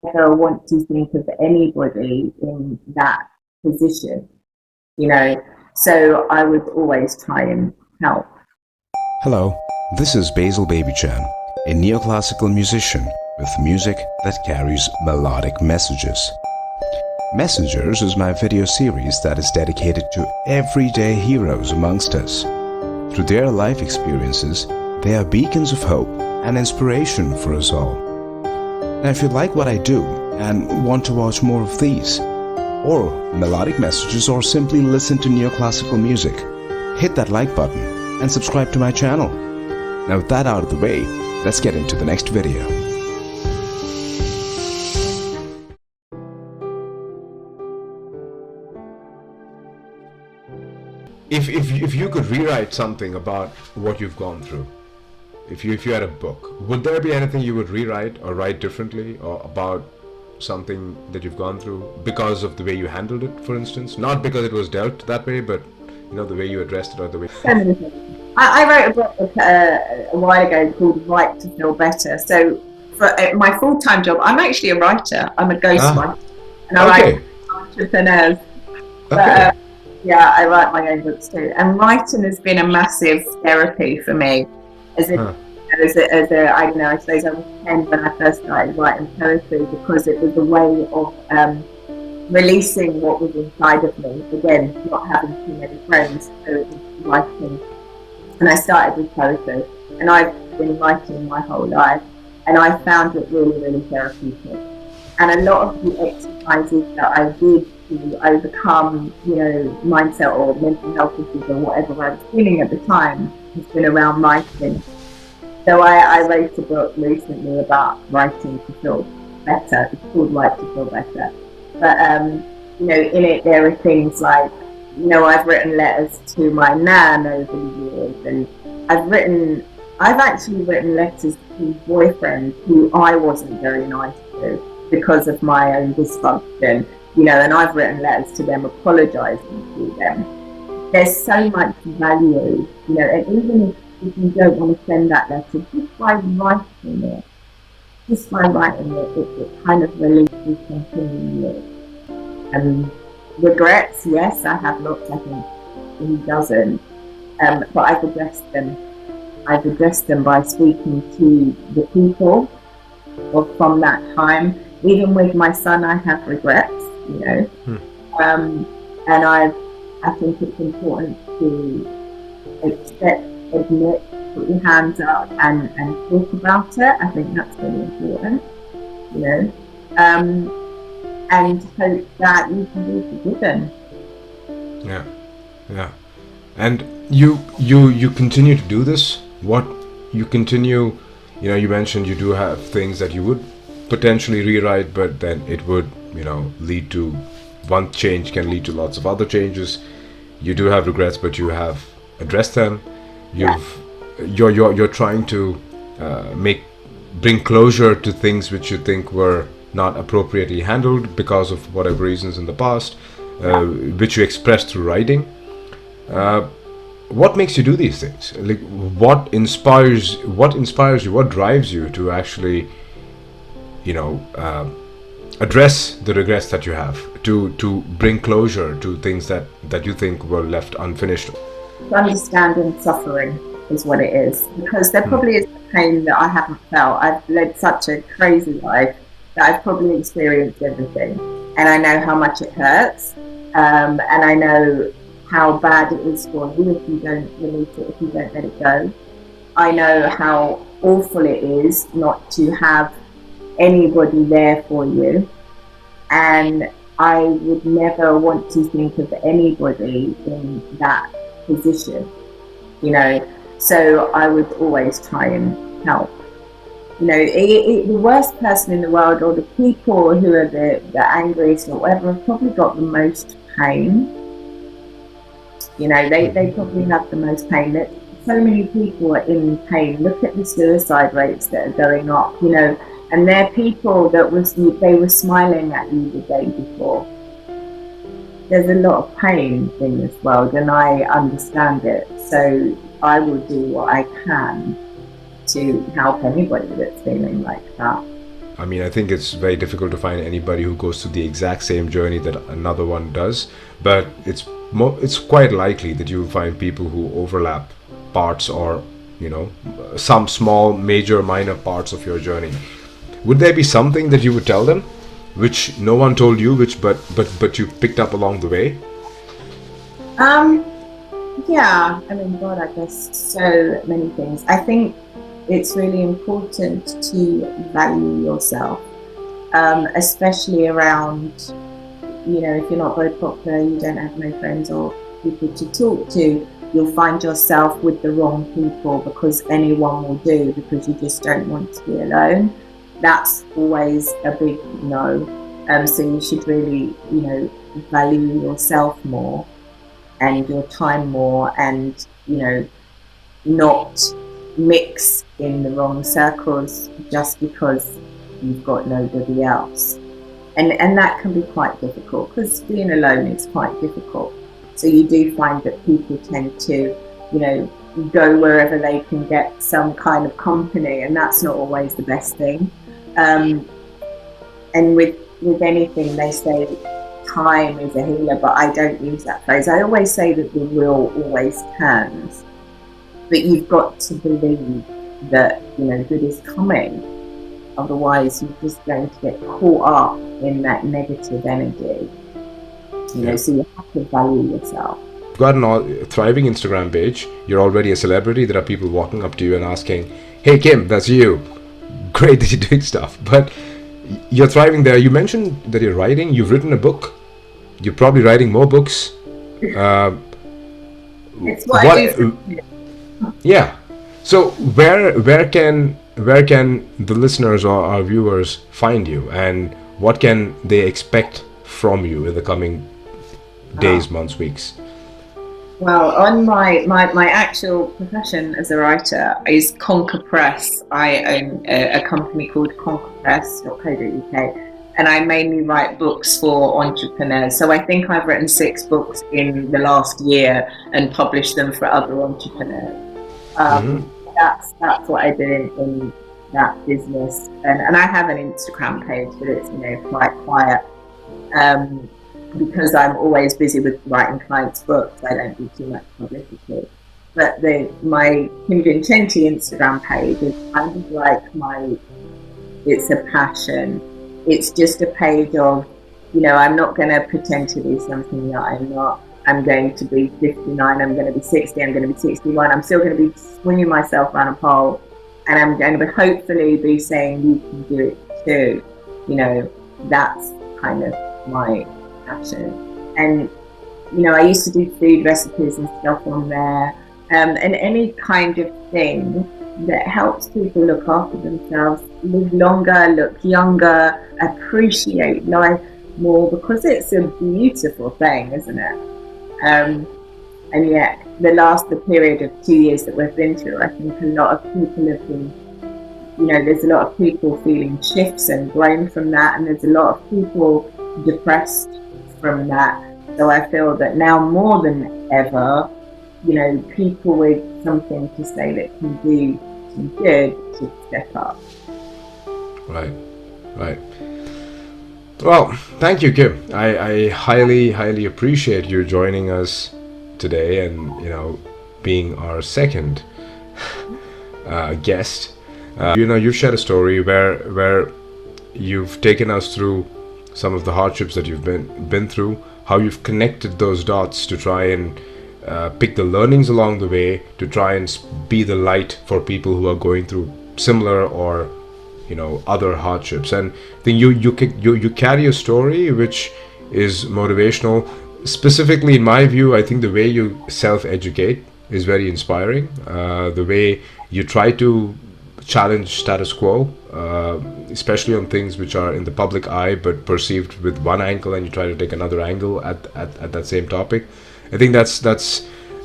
never want to think of anybody in that position, you know. So I would always try and help. Hello, this is Basil Babychan, a neoclassical musician with music that carries melodic messages. Messengers is my video series that is dedicated to everyday heroes amongst us. Through their life experiences, they are beacons of hope and inspiration for us all. Now, if you like what I do and want to watch more of these, or melodic messages, or simply listen to neoclassical music, hit that like button and subscribe to my channel. Now, with that out of the way, let's get into the next video. If you could rewrite something about what you've gone through, if you had a book, would there be anything you would rewrite or write differently or about something that you've gone through because of the way you handled it, for instance? Not because it was dealt that way, but the way you addressed it or the way. I wrote a book a while ago called Right to Feel Better. So for my full-time job, I'm actually a writer. I'm a ghostwriter, and I write for entrepreneurs. But, yeah, I write my own books too. And writing has been a massive therapy for me. As a I don't know, I suppose I was 10 when I first started writing poetry, because it was a way of releasing what was inside of me. Again, not having too many friends, so it was writing. And I started with poetry, and I've been writing my whole life, and I found it really, really therapeutic. And a lot of the exercises that I did to overcome, mindset or mental health issues or whatever I was feeling at the time has been around writing. So I wrote a book recently about writing to feel better. It's called Right to Feel Better. But, in it there are things like, I've written letters to my nan over the years, and I've actually written letters to boyfriends who I wasn't very nice to because of my own dysfunction, and I've written letters to them apologising to them. There's so much value, and even if you don't want to send that letter, just by writing it, it kind of releases something. Regrets, yes, I have lots, I think who doesn't, but I've addressed them. I've addressed them by speaking to the people from that time. Even with my son, I have regrets, and I think it's important to accept, admit, put your hands up and talk about it. I think that's really important, and hope that you can be forgiven. Yeah. And you continue to do this? What you continue, you mentioned you do have things that you would potentially rewrite, but then it would, lead to one change can lead to lots of other changes. You do have regrets, but you have addressed them. You're trying to bring closure to things which you think were not appropriately handled because of whatever reasons in the past, which you expressed through writing. What makes you do these things? Like, what inspires you? What drives you to actually, address the regrets that you have, to bring closure to things that you think were left unfinished? Understanding suffering is what it is, because there probably is pain that I haven't felt. I've led such a crazy life that I've probably experienced everything, and I know how much it hurts, and I know how bad it is for you if you don't release it, if you don't let it go. I know how awful it is not to have anybody there for you, and I would never want to think of anybody in that position, so I would always try and help. The worst person in the world, or the people who are the angriest or whatever, have probably got the most pain. They probably have the most pain. That so many people are in pain. Look at the suicide rates that are going up, and they're people that they were smiling at you the day before. There's a lot of pain in this world, and I understand it. So I will do what I can to help anybody that's feeling like that. I mean, I think it's very difficult to find anybody who goes through the exact same journey that another one does, but it's quite likely that you will find people who overlap parts, or some small, major, minor parts of your journey. Would there be something that you would tell them which no one told you, but you picked up along the way? Yeah, I mean, God, I guess so many things. I think it's really important to value yourself, especially around, if you're not very popular, you don't have no friends or people to talk to, you'll find yourself with the wrong people because anyone will do, because you just don't want to be alone. That's always a big no. So you should really, value yourself more and your time more, and, not mix in the wrong circles just because you've got nobody else. And that can be quite difficult, because being alone is quite difficult. So you do find that people tend to, go wherever they can get some kind of company, and that's not always the best thing. And with anything, they say time is a healer, but I don't use that phrase. I always say that the wheel always turns, but you've got to believe that, good is coming. Otherwise, you're just going to get caught up in that negative energy. So you have to value yourself. You've got a thriving Instagram page. You're already a celebrity. There are people walking up to you and asking, "Hey, Kym, that's you. Great that you're doing stuff." But you're thriving there. You mentioned that you're writing. You've written a book. You're probably writing more books. It's what I do. Yeah. So where can the listeners or our viewers find you, and what can they expect from you in the coming days, months, weeks? Well, on my actual profession as a writer is Conquer Press. I own a company called conquerpress.co.uk, and I mainly write books for entrepreneurs. So I think I've written 6 books in the last year and published them for other entrepreneurs. That's what I do in that business, and I have an Instagram page, but it's quite quiet. Because I'm always busy with writing clients' books, I don't do too much publicity. But my Kym Vincenti Instagram page is kind of like it's a passion. It's just a page of, I'm not going to pretend to be something that I'm not. I'm going to be 59, I'm going to be 60, I'm going to be 61. I'm still going to be swinging myself around a pole, and I'm going to hopefully be saying you can do it too. That's kind of my passion. And I used to do food recipes and stuff on there, and any kind of thing that helps people look after themselves, live longer, look younger, appreciate life more, because it's a beautiful thing, isn't it? And yet the period of 2 years that we've been through, I think a lot of people have been, there's a lot of people feeling shifts and blame from that, and there's a lot of people depressed from that. So I feel that now more than ever, people with something to say that can do some good should step up. Right. Well, thank you, Kym. I highly appreciate you joining us today, and being our second guest. You've shared a story where you've taken us through some of the hardships that you've been through, how you've connected those dots to try and pick the learnings along the way, to try and be the light for people who are going through similar or other hardships. And I think you carry a story which is motivational. Specifically, in my view, I think the way you self-educate is very inspiring. The way you try to challenge status quo, especially on things which are in the public eye but perceived with one angle, and you try to take another angle at that same topic. I think that's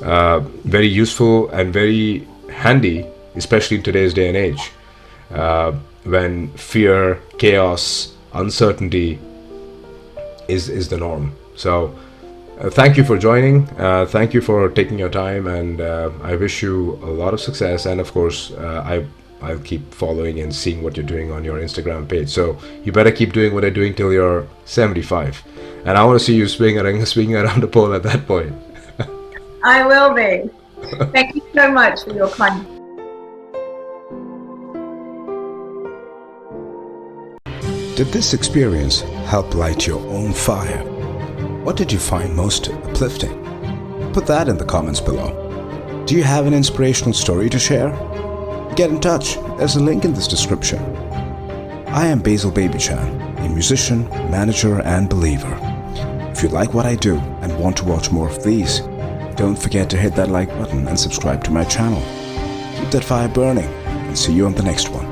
very useful and very handy, especially in today's day and age, when fear, chaos, uncertainty is the norm. So thank you for joining. Thank you for taking your time, and I wish you a lot of success. And of course, I'll keep following and seeing what you're doing on your Instagram page. So you better keep doing what you're doing till you're 75. And I want to see you swinging around the pole at that point. I will be. Thank you so much for your kind. Did this experience help light your own fire? What did you find most uplifting? Put that in the comments below. Do you have an inspirational story to share? Get in touch. There's a link in this description. I am Basil Babychan, a musician, manager, and believer. If you like what I do and want to watch more of these, don't forget to hit that like button and subscribe to my channel. Keep that fire burning, and see you on the next one.